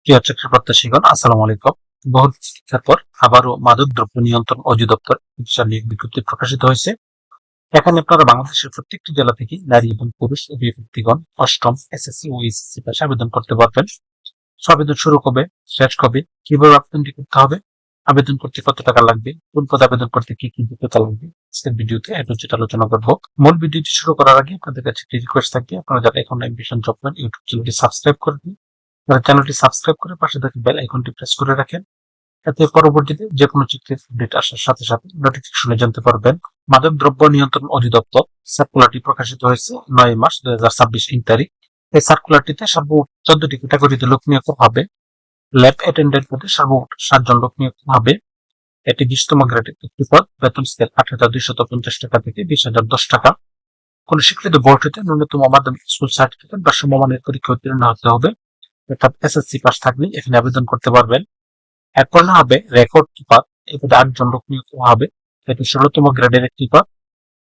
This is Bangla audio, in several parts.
প্রিয় চাকরি প্রত্যাশীগণ, আসসালামু আলাইকুম। বহু চিকিৎসার পর আবারও মাদক দ্রব্য নিয়ন্ত্রণ অধিদপ্তর চিকিৎসা নিয়োগ বিজ্ঞপ্তি প্রকাশিত হয়েছে। এখানে আপনারা বাংলাদেশের প্রত্যেকটি জেলা থেকে নারী এবং পুরুষ উভয় ব্যক্তিগণ অষ্টম এসএসসি ও এইচএসসি পাশে আবেদন করতে পারবেন। আবেদন শুরু কবে, শেষ কবে, কিভাবে আবেদনটি করতে হবে, আবেদন করতে কত টাকা লাগবে, কোন পদে আবেদন করতে কি কি যোগ্যতা লাগবে, আজকের ভিডিওতে যেটা আলোচনা করবো। মূল ভিডিওটি শুরু করার আগে আপনাদের কাছে একটি রিকোয়েস্ট থাকবে, আপনারা যারা এখন অ্যাম্বিশন জব পয়েন্ট ইউটিউব চ্যানেলটি সাবস্ক্রাইব করবেন, চ্যানেলটি সাবস্ক্রাইব করে পাশে থাকা বেল আইকনটি প্রেস করে রাখেন, এতে পরবর্তীতে যে কোনো চাকরির আপডেট আসার সাথে সাথে নোটিফিকেশনে জানতে পারবেন। মাদক দ্রব্য নিয়ন্ত্রণ অধিদপ্তর সার্কুলারটি প্রকাশিত হয়েছে ৯ মার্চ ২০২৬ তারিখ। এই সার্কুলারটিতে সর্বমোট ১৪টি ক্যাটাগরিতে লোক নিয়োগ করা হবে। ল্যাব অ্যাটেন্ডেন্ট পদে সর্বমোট ৭ জন লোক নিয়োগ করা হবে। এটি ২০তম গ্রেডের একটি পদ। বেতন স্কেল ৮,২৫০ টাকা থেকে ২০,০১০ টাকা। কোন স্বীকৃত বোর্ড হতে ন্যূনতম মাধ্যমিক স্কুল সার্টিফিকেট বা সমমানের পরীক্ষা উত্তীর্ণ হতে হবে, অর্থাৎ এসএসসি পাস থাকলে এখানে আবেদন করতে পারবেন। এরপর না হবে রেকর্ড কিপার, এই পদে ৮ জন লোক নিয়োগ করা হবে। এটি ১৬তম গ্রেডের একটি পদ।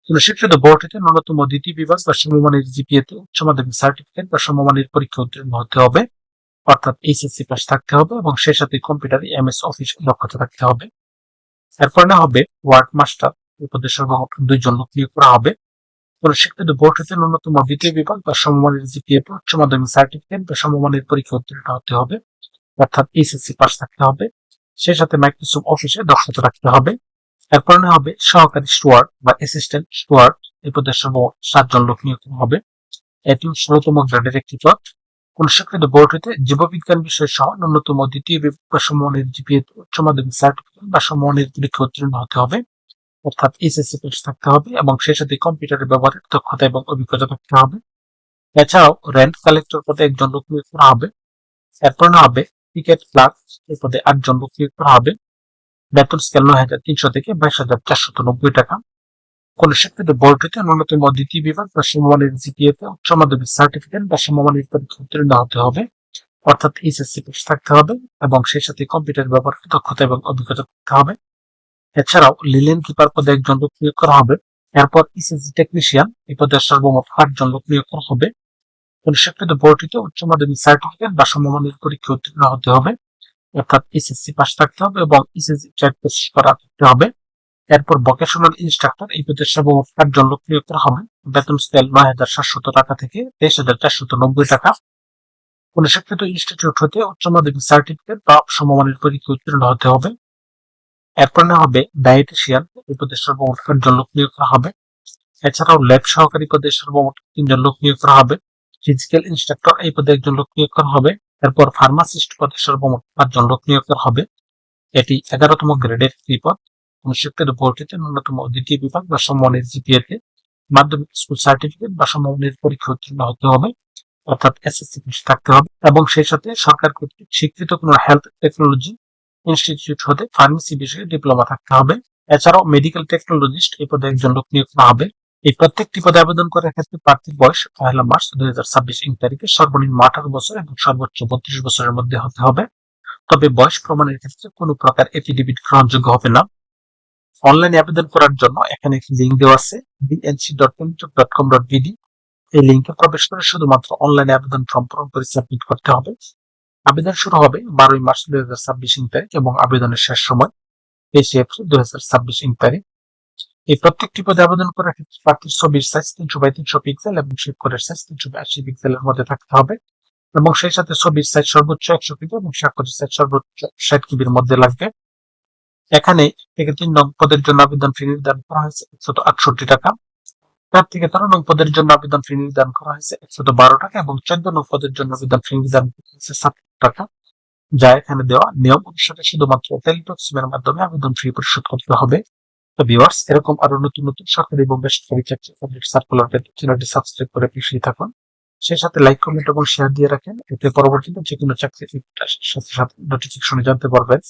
কোন স্বীকৃত বোর্ড হতে ন্যূনতম দ্বিতীয় বিভাগ বা সমমানের জিপিএতে উচ্চ মাধ্যমিক সার্টিফিকেট বা সমমানের পরীক্ষা উত্তীর্ণ হতে হবে, অর্থাৎ এইচএসসি পাস থাকতে হবে এবং সেই সাথে কম্পিউটারে এমএস অফিস দক্ষতা থাকতে হবে। এরপর না হবে ওয়ার্ড মাস্টার, এই পদে সর্বমোট ২ জন লোক নিয়োগ করা হবে। কোন স্বীকৃত বোর্ড হতে ন্যূনতম দ্বিতীয় বিভাগ বা সমমানের জিপিএতে উচ্চ মাধ্যমিক সার্টিফিকেট বা সমমানের পরীক্ষা উত্তীর্ণ হতে হবে, অর্থাৎ এইচএসসি পাস থাকতে হবে। সেই সাথে মাইক্রোসফট অফিসে দক্ষতা রাখতে হবে। এরপর না হবে সহকারী স্টুয়ার্ড বা অ্যাসিস্ট্যান্ট স্টুয়ার্ড, এই পদের সর্বমোট ৭ জন লোক নিয়োগ করা হবে। এটি ১৬তম গ্রেডের একটি পদ। কোন স্বীকৃত বোর্ড হতে জীববিজ্ঞান বিষয় সহ ন্যূনতম দ্বিতীয় বিভাগ বা সমমানের জিপিএ উচ্চ মাধ্যমিক সার্টিফিকেট বা সমমানের পরীক্ষা উত্তীর্ণ হতে হবে, অর্থাৎ এইচএসসি পাস থাকতে হবে এবং সেই সাথে কম্পিউটারের ব্যবহারের দক্ষতা এবং অভিজ্ঞতা থাকতে হবে। এছাড়াও রেন্ট কালেক্টর পদে ১ জন লোক নিয়োগ করা হবে। এরপর না হবে টিকেট ক্লার্ক, এই পদে ৮ জন লোক নিয়োগ করা হবে। বেতন স্কেল ৯,৩০০ থেকে ২২,৪৯০ টাকা। কোন স্বীকৃত বোর্ড হতে ন্যূনতম দ্বিতীয় বিভাগ বা সমমানের জিপিএতে উচ্চ মাধ্যমিক সার্টিফিকেট বা সমমানের পরীক্ষা উত্তীর্ণ হতে হবে, অর্থাৎ এইচএসসি পাস থাকতে হবে এবং সেই সাথে কম্পিউটার ব্যবহারের দক্ষতা এবং অভিজ্ঞতা থাকতে হবে। এছাড়াও লিলেন কিপার পদে ১ জন লোক নিয়োগ করা হবে। এরপর ইসিজি টেকনিশিয়ান, এই পদে সর্বমোট ৮ জন লোক নিয়োগ করা হবে। কোন স্বীকৃত বোর্ড হতে উচ্চ মাধ্যমিক সার্টিফিকেট বা সমমানের পরীক্ষা উত্তীর্ণ হতে হবে, অর্থাৎ এসএসসি পাস থাকতে হবে এবং ইসিজি ট্রেড পাস করা থাকতে হবে। এরপর ভোকেশনাল ইনস্ট্রাক্টর, এই পদে সর্বমোট ৮ জন লোক নিয়োগ করা হবে। বেতন স্কেল ৯,৭০০ টাকা থেকে ২৩,৪৯০ টাকা। কোন স্বীকৃত ইনস্টিটিউট হতে উচ্চ মাধ্যমিক সার্টিফিকেট বা সমমানের পরীক্ষা উত্তীর্ণ হতে হবে। এরপর না হবে ডায়েটিশিয়ান, এই পদে সর্বমোট ৮ জন লোক নিয়োগ করা হবে। এছাড়াও ল্যাব সহকারী পদে সর্বমোট ৩ জন লোক নিয়োগ করা হবে। ফিজিক্যাল ইনস্ট্রাক্টর, এই পদে ১ জন লোক নিয়োগ করা হবে। এরপর ফার্মাসিস্ট পদে সর্বমোট ৫ জন লোক নিয়োগ করা হবে। এটি ১১তম গ্রেডের একটি পদ। কোন স্বীকৃত বোর্ড হতে ন্যূনতম দ্বিতীয় বিভাগ বা সমমানের জিপিএতে মাধ্যমিক স্কুল সার্টিফিকেট বা সমমানের পরীক্ষা উত্তীর্ণ হতে হবে, অর্থাৎ এসএসসি পাস থাকতে হবে এবং সেই সাথে সরকার কর্তৃক স্বীকৃত কোন হেলথ টেকনোলজি ইনস্টিটিউট হতে ফার্মেসি বিষয়ে ডিপ্লোমা থাকতে হবে। এছাড়াও মেডিকেল টেকনোলজিস্ট, এই পদে ১ জন লোক নিয়োগ করা হবে। এই প্রত্যেকটি পদে আবেদন করার ক্ষেত্রে প্রার্থীর বয়স ১ মার্চ ২০২৬ তারিখে সর্বনিম্ন ১৮ বছর এবং সর্বোচ্চ ৩২ বছরের মধ্যে হতে হবে। তবে বয়স প্রমাণের ক্ষেত্রে কোনো প্রকার এফিডেভিট গ্রহণযোগ্য হবে না। অনলাইনে আবেদন করার জন্য এখানে একটি লিঙ্ক দেওয়া আছে, bnc.com.bd। এই লিঙ্কে প্রবেশ করে শুধুমাত্র অনলাইনে আবেদন ফর্ম পূরণ করে সাবমিট করতে হবে। আবেদন শুরু হবে ১২ মার্চ ২০২৬ তারিখ এবং আবেদনের শেষ সময় ২৩ এপ্রিল ২০২৬ তারিখ। এই প্রত্যেকটি পদে আবেদন করার ক্ষেত্রে প্রার্থীর ছবির সাইজ ৩০০x৩০০ পিক্সেল এবং স্বাক্ষরের সাইজ ৩৮০ পিক্সেলের মধ্যে থাকতে হবে এবং সেই সাথে ছবির সাইজ সর্বোচ্চ ১০০ কিবি এবং স্বাক্ষরের সাইজ সর্বোচ্চ ৬০ কিবির মধ্যে লাগবে। এখানে থেকে ৩ নং পদের জন্য আবেদন ফি নির্ধারণ করা হয়েছে ১৬৮ টাকা। ৪ থেকে ১৩ নং পদের জন্য আবেদন ফি নির্ধারণ করা হয়েছে ১১২ টাকা এবং ১৪ নং পদের জন্য আবেদন ফি নির্ধারণ করা হয়েছে ৭০ টাকা। যা এখানে দেওয়া নিয়ম অনুসারে শুধুমাত্র টেলিটক সিমের মাধ্যমে আবেদন ফি পরিশোধ করতে হবে। তো ভিউয়ার্স, এরকম আরো নতুন নতুন সরকারি এবং বেসরকারি চাকরির আপডেট সার্কুলার পেতে চ্যানেলটি সাবস্ক্রাইব করে পিছিয়ে থাকুন। সেই সাথে লাইক, কমেন্ট এবং শেয়ার দিয়ে রাখেন, এতে পরবর্তীতে যে কোনো চাকরির সাথে সাথে নোটিফিকেশনে জানতে পারবেন।